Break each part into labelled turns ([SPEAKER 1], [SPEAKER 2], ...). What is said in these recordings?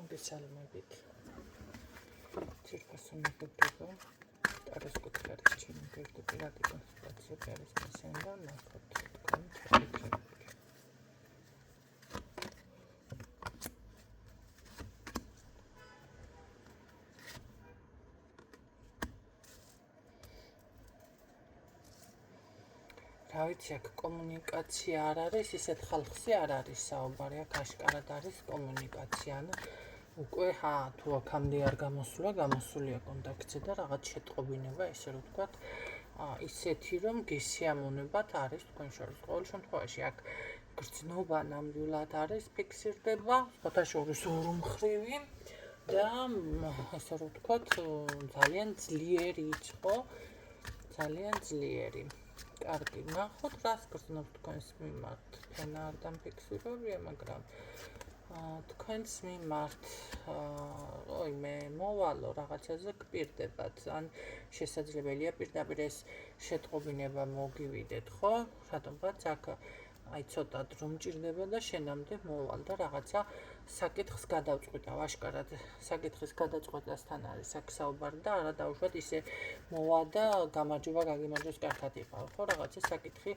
[SPEAKER 1] მოგესალმებით. Ძირფასო მეგობრებო, არის კუთხერის ჩემი პირადი კონსულტაცია არის მისცემა, ნახოთ თქვენ შეკითხვები. რა ვიცი, აქ კომუნიკაცია არ არის, ისეთ ხალხზე არ არის საუბარი, აქ აშკარად არის კომუნიკაცია, ანუ უკვე თუ აქამდე არ გამოსულია კონტაქტზე და რაღაც შეტყობინება, ესე რომ ვთქვათ, ისეთი რომ გესიამოვნებათ არის თქვენ შორის. ყოველ შემთხვევაში აქ გრძნობა ნამდვილად არის, ფიქსირდება, სხვათა შორის ორმხრივი და ესე რომ ვთქვათ, ძალიან ძლიერი იყო, ძალიან ძლიერი. კარგი, ნახოთ, რას გრძნობ თქვენს მიმართ. ფენა არ დამფიქსირებია, მაგრამ თქვენს მიმართ, მე მოვალო რაღაცაზე გპირდებათ, ან შესაძლებელია პირდაპირ ეს შეტყობინება მოგივიდეთ, ხო? რატომღაც აქ ცოტად რომ ჭირდება და შენამდე მოვალ და რაღაცა საკითხს გადავწყვიტავ, აშკარად საკითხის გადაწყვეტასთან არის აქ საუბარი და არა დავუშვათ ისე მოვა და გამარჯობა გაგიმარჯოს კარგად იყავ, ხო? რაღაცა საკითხი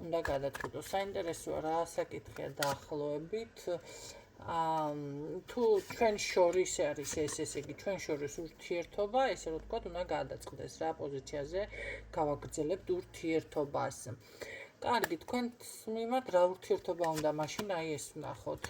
[SPEAKER 1] უნდა გადაწყვიტოს. საინტერესოა რა საკითხია დაახლოებით. თუ ჩვენ შორის არის ესე იგი ჩვენ შორის ურთიერთობა, ესე რომ ვთქვათ, უნდა გადაწყდეს რა პოზიციაზე გავაგრძელებთ ურთიერთობას. კარგი, თქვენს მიმართ რა ურთიერთობა უნდა მაშინ ეს ვნახოთ.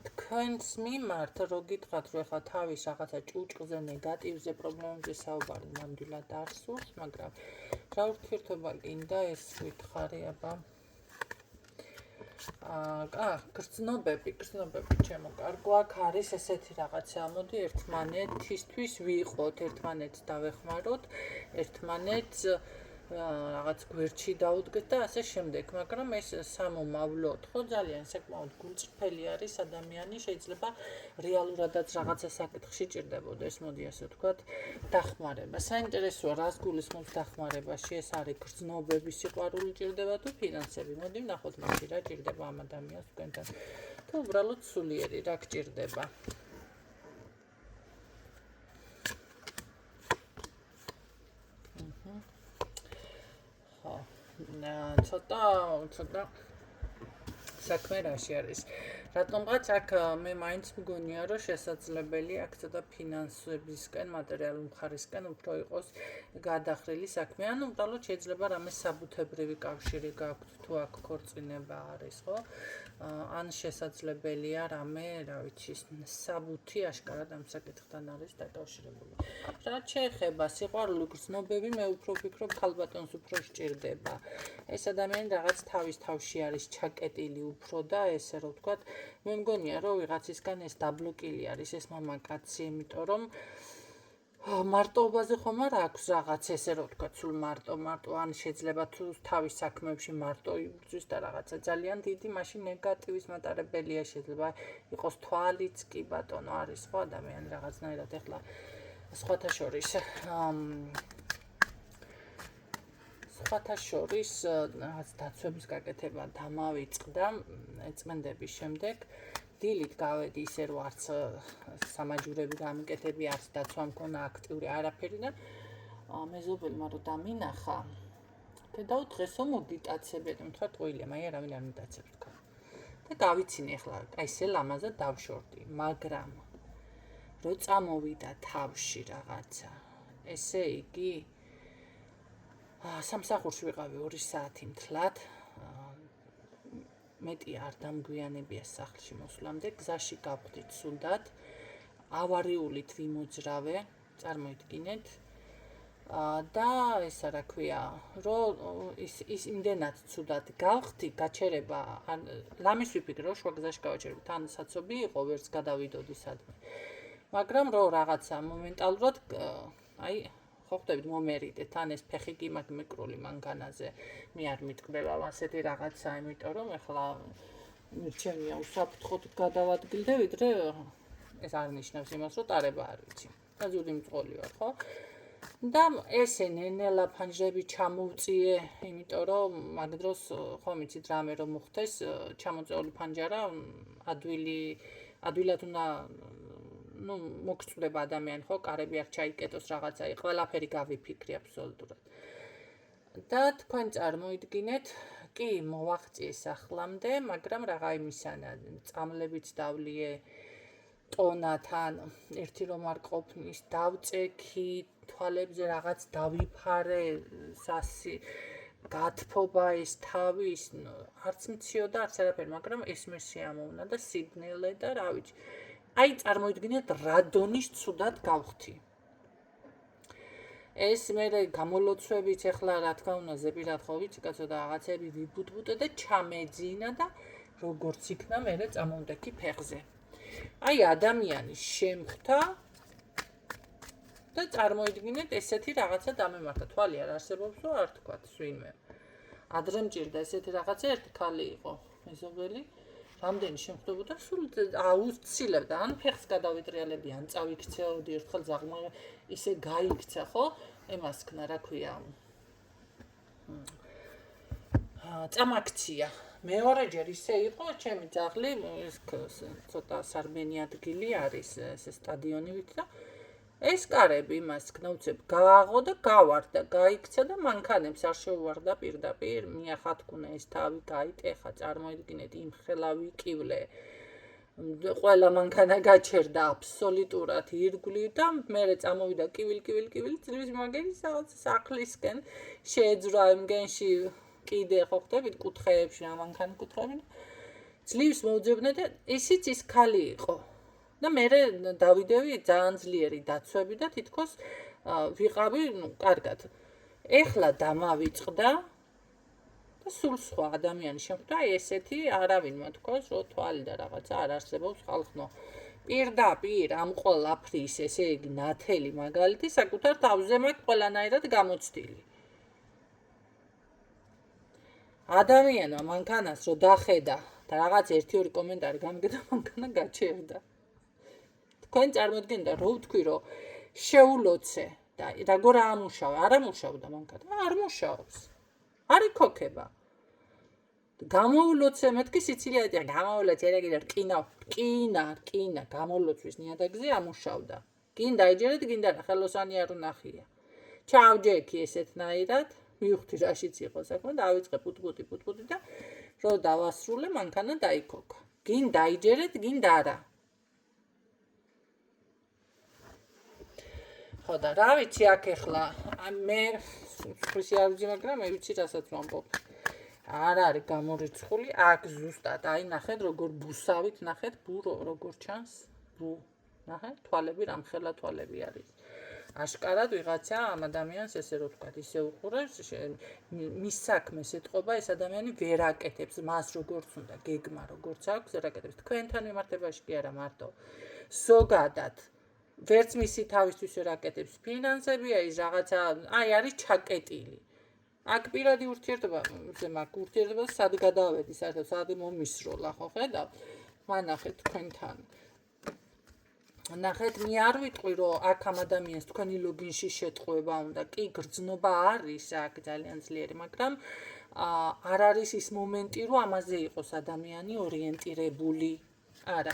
[SPEAKER 1] თქვენს მიმართ რო გითხრათ, რომ ეხლა თავის რაღაცა ჭუჭყზე, ნეგატივზე, პრობლემებზე საუბარი ნამდვილად არ სურს, მაგრამ რა ურთიერთობა გინდა ეს ვითხარი, აბა. გრძნობები, ჩემო კარგო, აქ არის ესეთი რაღაცა, მოდი ერთმანეთისთვის ვიყოთ, ერთმანეთს დავეხმაროთ, ერთმანეთს რაღაც გვერდში დაუდგეთ და ასე შემდეგ, მაგრამ ეს სამომავლოდ, ხო, ძალიან საკმაოდ გულწრფელი არის ადამიანი, შეიძლება რეალურადაც რაღაცა საკითხში ჭირდებოდეს, მოდი ასე ვთქვათ, დახმარება. საინტერესოა, რას გულისხმობს დახმარებაში, ეს არის გრძნობები, სიყვარული ჭირდება თუ ფინანსები. მოდი ვნახოთ მაშინ რა ჭირდება ამ ადამიანს თქვენთან. თუ უბრალოდ სულიერი რა გჭირდება. ცოტა საქმე რაში არის. რატომღაც აქ მე მაინც მგონია, რომ შესაძლებელია აქ ცოტა ფინანსებისკენ, მატერიალური მხარისკენ უფრო იყოს გადახრილი საქმე. ანუ უბრალოდ შეიძლება რამე საბუთებრივი კავშირი გაქვთ, თუ აქ ქორწინება არის, ხო? ან შესაძლებელია რამე, რა ვიცი, საბუთი აშკარად ამ საკითხთან არის დაკავშირებული. რაც შეეხება სიყვარული გრძნობები, მე უფრო ვფიქრობ, ხალბატონს უფრო სჭირდება. ეს ადამიანი რაღაც თავის თავში არის ჩაკეტილი უფრო და ესე რომ ვთქვათ, მე მგონია, რომ ვიღაცისგან ეს დაბლოკილი არის ეს მამაკაცი, იმიტომ რომ მარტოობაზე ხომ არ აქვს რაღაც ესე რომ ვთქვათ, სულ მარტო, ან შეიძლება თუ თავის საქმეებში მარტო იბრძვის და რაღაცა ძალიან დიდი, მაშინ ნეგატივის მატარებელია, შეიძლება იყოს თვალიც კი ბატონო არის ხო ადამიანი რაღაცნაირად ეხლა სხვათა შორის რაღაც დაცვების გაკეთება დამავიწყდა ეწმენდების შემდეგ. დილით გავედი ისე რომ არც სამაჯურები გამიკეთები, არც დაცვა მქონა აქტიური არაფერი და მეზობელმა რო დამინახა და დღესო მოგიტაცებენ, თქვა ტყუილია, მაი არავინ არ მიტაცებს თქვა. და გავიცინე ახლა, აი ესე ლამაზად დავშორდი, მაგრამ რო წამოვიდა თავში რაღაცა, ესე იგი სამსახურში ვიყავი 2 საათი მთლად, მეტი არ დამგვიანებია სახლში მოსვლამდე, გზაში გავხდით სუნდად, ავარიულით ვიმოძრავე, წარმოიდგინეთ, და ესა რა ქვია, რომ ის იმდენად ცუდად გავხდი, გაჩერება, ლამის ვიფიქრე, რომ შუა გზაში გავაჩერებ, თან საცობი იყო, ვერც გადავიდოდი სადმე. მაგრამ რომ რაღაცა მომენტალურად, აი ხო ხდებით მომერიდე, თან ეს ფეხი კი მაგ მიკრული მანქანაზე მე არ მიტკბება ასეთი რაღაცა, იმიტომ რომ ეხლა მირჩენია უსაფრთხოდ გადავადგილდე, ვიდრე ეს არ ნიშნავს იმას, რომ ტარება არ ვიცი. და ზუდი მწყოლი ვარ, ხო? და ესე ნელა ფანჯრები ჩამოვწიე, იმიტომ რომ მაგ დროს ხომ იცით რამე რომ მოხდეს, ჩამოწეული ფანჯარა ადვილად უნდა მოგწდება ადამიანი, ხო, კარები არ ჩაიკეტოს რაღაცა, ყველაფერი გავიფიქრე აბსოლუტურად. და თქვენ წარმოიდგინეთ, კი, მოვაღწიეს ახლამდე, მაგრამ რაღა იმისანა, წამლებიც დავლიე ტონათან, ერთი რომ არ ყოფნის, დავწექი, თვალებზე რაღაც დავიფარე, გათფობა ეს თავის, არც მციოდა, არც არაფერი, მაგრამ ესმე შეამოვნა და სიბნელე და რა ვიცი. აი წარმოიდგინეთ რა დონის ცუდად გავხდი. ეს მე გამოლოცვებით ეხლა რა თქმა უნდა ზეპირად ხო ვიცი კაცო და რაღაცები ვიბუტბუტე და ჩამეძინა და როგორც იქნა მე წამოვდექი ფეხზე. აი ადამიანი შემხთა და წარმოიდგინეთ ესეთი რაღაცა დამემართა. თვალი არ არსებობს რომ არ თქვათ სვინმე. ადრე მჭირდა ესეთი რაღაცა ერთი ქალი იყო მეზობელი. რამდენი შემხდებოდა სულ აუცილებდა ან ფეხს გადავიტრიალებდი ან წავიქცეოდი ერთხელ ზაღმა ისე გაიქცა ხო ემას ქნა რა ქვია წამაქცია მეორეჯერ ისე იყო ჩემი ძაღლი ეს ცოტა სარბენი ადგილი არის ეს სტადიონივით და ეს კარები იმას ქნა უცებ გააღო და გავარდა გაიქცა და მანქანებს არ შეუვარდა პირდაპირ მიახათქუნა ეს თავი გაიტეხა წარმოიდგინეთ იმ ხელავი კივლე ყველა მანქანა გაჩერდა აბსოლუტურად ირგვლივ და მე წამოვიდა კივილი ძლივს მაგერის რაღაც სახლისკენ შეეძრა იმგენში კიდე ხო ხდებით კუთხეებში რა მანქანა კუთხეები ძლივს მოუძებნა და ისიც ის ქალი იყო და მე დავიდევი ძალიან ძლიერი დაცვები და თითქოს ვიყავი კარგად ეხლა დამავიწყდა და სულ სხვა ადამიანი შემხვდა აი ესეთი არავინმა თქვას რომ თვალი და რაღაცა არ არსებობს ხალხნო პირდაპირ ამ ყველაფრის ესე იგი ნათელი მაგალითი საკუთარ თავზე მაქვს ყველანაირად გამოცდილი ადამიანმა მანქანას რო დახედა და რაღაც 1-2 კომენტარი გამიგდა მანქანა გაჩერდა თქვენ წარმოიდგინეთ რო ვთქვი რომ შეულოცე და როგორ ამუშავა არ ამუშავდა მანქანა არ მუშაობს არ იქოქება გამოულოცე მეთქი სიცილიადია გამოულოცე რა კიდე რკინა გამოლოცვის ნიადაგზე ამუშავდა გინდა იჯერეთ გინდა ხელოსანი არ უნახია ჩავჯექი ესეთნაირად მივხვდი რაშიც იყო საქმე და ავიწყე პუტპუტი და რო დავასრულე მანქანა დაიქოქა გინდა იჯერეთ გინდა არა ხო და რა ვიცი აქ ეხლა მე ხუსი არ ვიცი მაგრამ მე ვიცი რასაც ვამბობ არ არის გამორიცხული აქ ზუსტად აი ნახეთ როგორ ბუსავით ნახეთ ბუ როგორ ჩანს ბუ ნახეთ თვალები რამხელა თვალები არის აშკარად ვიღაცა ამ ადამიანს ესე რო ვთქვათ ისე უყურებს მის საქმეს ეთყობა ეს ადამიანი ვერ აკეთებს მას როგორც უნდა გეგმა როგორც აქვს ვერ აკეთებს თქვენთან მიმართებაში კი არა მარტო ზოგადად ვერც მისი თავისთვის ვერ აკეთებს ფინანსებია ის რაღაცა აი არის ჩაკეტილი აქ პირადი ურთიერთობა მაგ ურთიერთობას სად გადავედი საერთოდ სად მომისროლა ხო ხედავ მანახეთ თქვენთან ნახეთ მე არ ვიტყვი რომ აქ ამ ადამიანს თქვენი ლოგინში შეტყუება უნდა კი გრძნობა არის აქ ძალიან ძლიერი მაგრამ არ არის ის მომენტი რომ ამაზე იყოს ადამიანი ორიენტირებული არა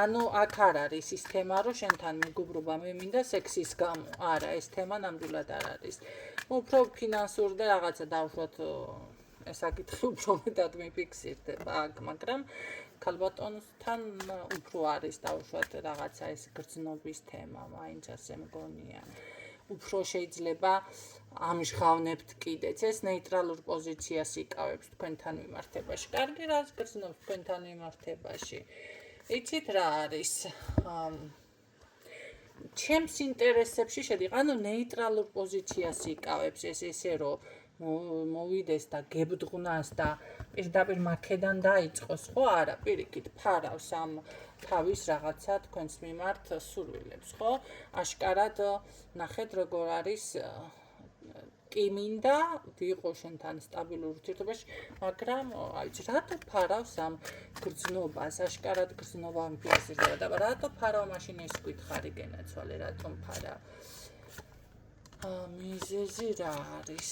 [SPEAKER 1] ანუ აქ არ არის ის თემა რომ შენთან მეგობრობა მე მინდა სექსის გამო არა ეს თემა ნამდვილად არ არის უფრო ფინანსური და რაღაცა დავუშვათ ეს საკითხი უფრო მეტად მიფიქსირდება აქ მაგრამ ქალბატონთან უფრო არის დავუშვათ რაღაცა ეს გრძნობის თემა მაინც ასე მგონია უფრო შეიძლება ამჟღავნებთ კიდეც ეს ნეიტრალურ პოზიციას იკავებს თქვენთან მიმართებაში კარგი რაც გრძნობს თქვენთან მიმართებაში იცით რა არის ჩემს ინტერესებში შედის ანუ ნეიტრალურ პოზიციას იკავებს ეს ესე რომ მოვიდეს და გებდღნას და პირდაპირ მაქედან დაიწყოს ხო არა პირიქით ფარავს ამ თავის რაღაცა თქვენს მიმართ სურვილებს ხო აშკარად ნახეთ როგორ არის კი მინდა ვიყო შენთან სტაბილურ ურთიერთობაში მაგრამ აი რატო ფარავს ამ გრძნობას აშკარად გრძნობა მიფიქსირდება და რატო ფარავ მაშინ ეს გითხარი გენაცვალე რატომ ფარა მიზეზი რა არის?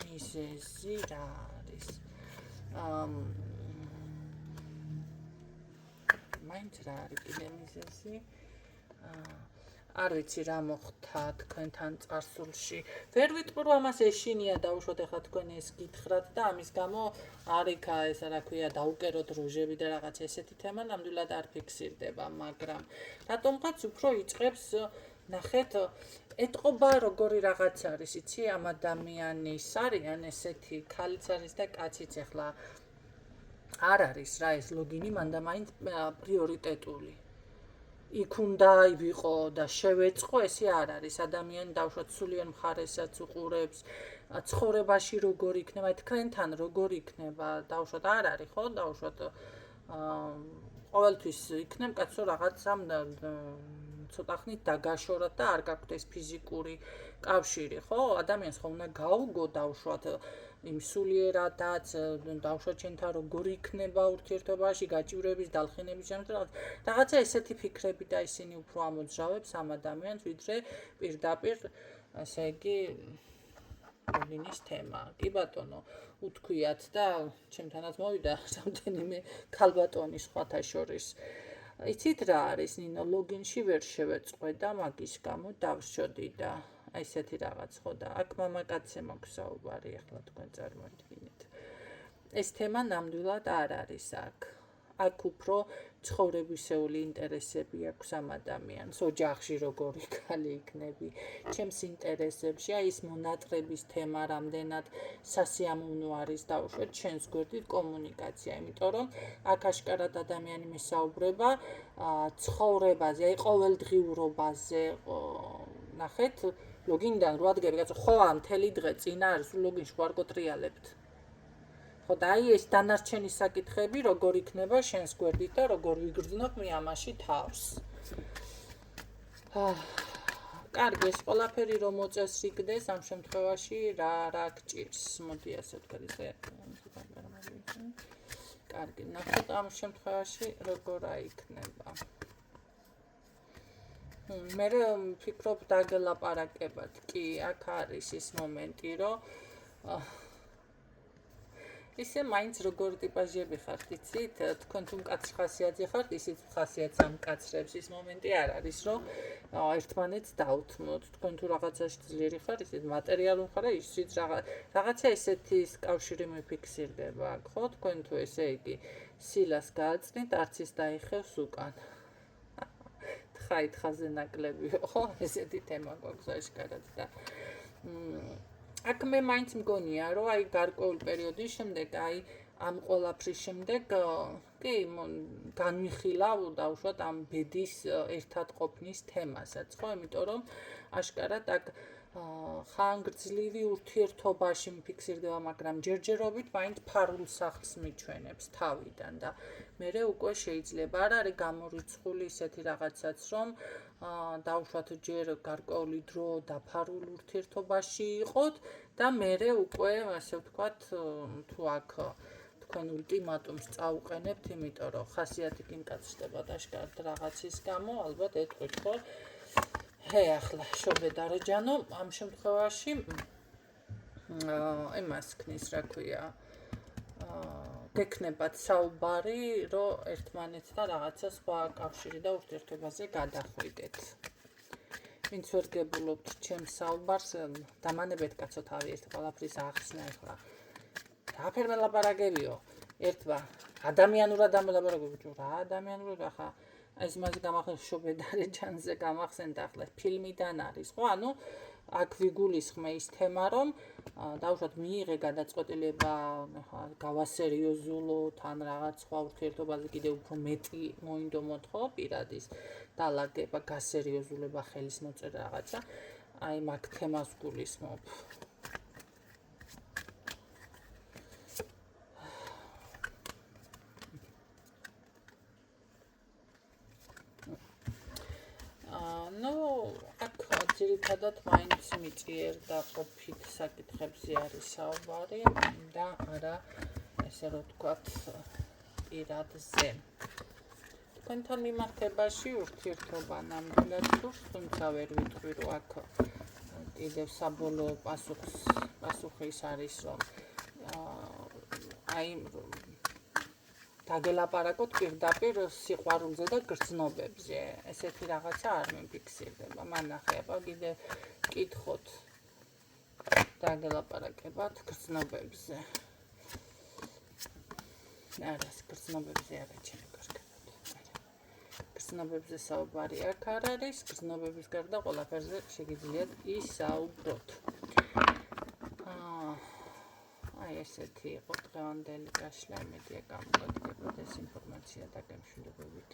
[SPEAKER 1] მიზეზი რა არის? მაინც რა არის კიდე მიზეზი? არ ვიცი რა მოხდა თქვენთან წარსულში. ვერ ვიტყვი რომ ამას ეშინია დაუშვათ ახლა თქვენ ეს გითხრათ და ამის გამო არიქა ეს რა ქვია დაუკეროთ რუჟები და რაღაც ესეთი თემა ნამდვილად არ ფიქსირდება, მაგრამ რატომღაც უფრო იწყებს ნახეთ ეტყობა როგორი რაღაც არის, იცი ამ ადამიანის არიან ესეთი ქალიც არის და კაციც ახლა არ არის რა ეს ლოგინი მანდა მაინც პრიორიტეტული. იქ უნდა ვიყო და შევეწყო, ესე არ არის. ადამიანი დავუშვათ სულიერ მხარესაც უყურებს, ცხოვრებაში როგორ იქნება, თქვენთან როგორ იქნება, დავუშვათ არ არის, ხო? დავუშვათ ყოველთვის იქნებ კაცო რაღაცამ ცოტა ხნით დაგაშოროთ და არ გაქვთ ეს ფიზიკური კავშირი, ხო? ადამიანს ხო უნდა გაუგო დავუშვათ იმ სულიერადაც დავუშვათ ჩვენთან როგორ იქნება ურთიერთობაში, გაჭირვების, დალხინების შემთხვევაში, რაღაცა ესეთი ფიქრები და ისინი უფრო ამოძრავებს ამ ადამიანს, ვიდრე პირდაპირ, ასე იგი, ლოგინის თემა. კი ბატონო, უთქვიათ და ჩემთანაც მოვიდა რამდენიმე ქალბატონის სხვათა შორის. იცით რა არის, ნინო, ლოგინში ვერ შევეწყვე და მაგის გამო დავრჩოდი და ესეთი რაღაც ხო და აქ მამაკაცზე მოგსაუბარი ახლა თქვენ წარმოიდგინეთ. ეს თემა ნამდვილად არ არის აქ. აქ უფრო ცხოვრებისეული ინტერესები აქვს ამ ადამიანს, ოჯახში როგორი ქალი იქნები, ჩემს ინტერესებში, აი ეს მონატრების თემა რამდენად სასიამოვნო არის დავუშვათ ჩვენს გვერდით კომუნიკაცია, იმიტომ რომ აქ აშკარად ადამიანი მისაუბრება ცხოვრებაზე, აი ყოველდღიურობაზე, ნახეთ ლოგინიდან რო ადგები, კაცო, ხო ამ მთელი დღე წინ არის ლოგინში ვარ გოტრიალებთ. ხო და აი ეს დანარჩენი საკითხები როგორ იქნება შენს გვერდით და როგორ ვიგრძნობ მე ამაში თავს. კარგი, ეს ყველაფერი რომ მოწესრიგდეს ამ შემთხვევაში რა გჭირს? მოდი ასე ვთქვათ, ისე კარგი, ნახეთ ამ შემთხვევაში როგორ აიქნება. მე ვფიქრობ დაგელაპარაკებად. კი, აქ არის ის მომენტი, რომ ისე მაინც როგორ ტიპაჟები ხართ, იცით? თქვენ თუ მკაცრი ხასიათზე ხართ, ისიც ხასიათს ამკაცრებს. ის მომენტი არ არის, რომ ერთმანეთს დაუთმოთ. თქვენ თუ რაღაცაში ძლიერი ხარ, ისიც მატერიალურ ხარ, ისიც რაღაცა ესეთი კავშირი მიფიქსირდება, ხო? თქვენ თუ ესე იგი სილას გააწნით, არც ის დაიხევს უკან. თხაითხაზე ნაკლებიო, ხო? ესეთი თემა გვაქვს აშკარად და აქ მე მაინც მგონია, რომ აი გარკვეული პერიოდის შემდეგ, აი ამ ყველაფრის შემდეგ, კი, განვიხილავ დავუშვათ ამ ბედის ერთად ყოფნის თემასაც, ხო? იმიტომ რომ აშკარად აქ ხანგრძლივი ურთიერთობაში მიფიქსირდება, მაგრამ ჯერჯერობით მაინც ფარულ სახლს მიჩვენებს თავიდან და მე უკვე შეიძლება არ არის გამორიცხული ისეთი რაღაცაც, რომ დავუშვათ ჯერ გარკვეული დრო დაფარულ ურთიერთობაში იყოთ და მე უკვე ასე ვთქვათ თუ აქ თქვენ ულტიმატუმს წაუყენებთ, იმიტომ რომ ხასიათი კი მკაცრდება აშკარად რაღაცის გამო, ალბათ ეტყვით, ხო? ახლა შობედარე ჯანო, ამ შემთხვევაში იმას ქნის, რა ქვია, გექნებათ საუბარი, რომ ერთმანეთთან რაღაცა სხვა კავშირი და ურთიერთობაზე გადახვიდეთ. ვინც ვერ გებულობთ ჩემს საუბარს, დამანებეთ კაცო თავი ეს ყველაფრის ახსნა ახლა. რაფერ მელაპარაკებიო? ერთმა ადამიანურად ამელაპარაკებიო, რა ადამიანურად ახლა ეს მასე გამახსენდა შობედარე ჯანზე გამახსენდა ახლა ფილმიდან არის, ხო? ანუ აქ ვიგულისხმე ის თემა, რომ დავუშვათ მიიღე გადაწყვეტილება, გავასერიოზულოთ ან რაღაც სხვა ურთიერთობაზე კიდევ უფრო მეტი მოინდომოთ, ხო? პირადის დალაგება, გასერიოზულება, ხელის მოწერა რაღაცა. აი მაგ თემას გულისხმობ. ძირითადად მაინც მიწიერდა ყოფით საკითხებზე არის საუბარი და არა ესე რომ ვთქვათ პირადზე. თქვენთან მიმართებაში ურთიერთობა ნამდვილად სურს, თუმცა ვერ ვიტყვი რომ აქ კიდევ საბოლოო პასუხი ის არის, რომ აი დაგელაპარაკოთ პირდაპირ სიყვარულზე და გრძნობებზე. ესეთი რაღაცა არ მიფიქსირდება. მან ნახება კიდევ კითხოთ დაგელაპარაკებათ გრძნობებზე. არა, გრძნობებზე არა ჩემი კარგად. გრძნობებზე საუბარი აქ არ არის, გრძნობების გარდა ყველაფერზე შეგიძლიათ ისაუბროთ. აი ესეთი იყო დღევანდელი გაშლა, იმედია გამოგადგებათ ეს ინფორმაცია და გემშვიდობებით.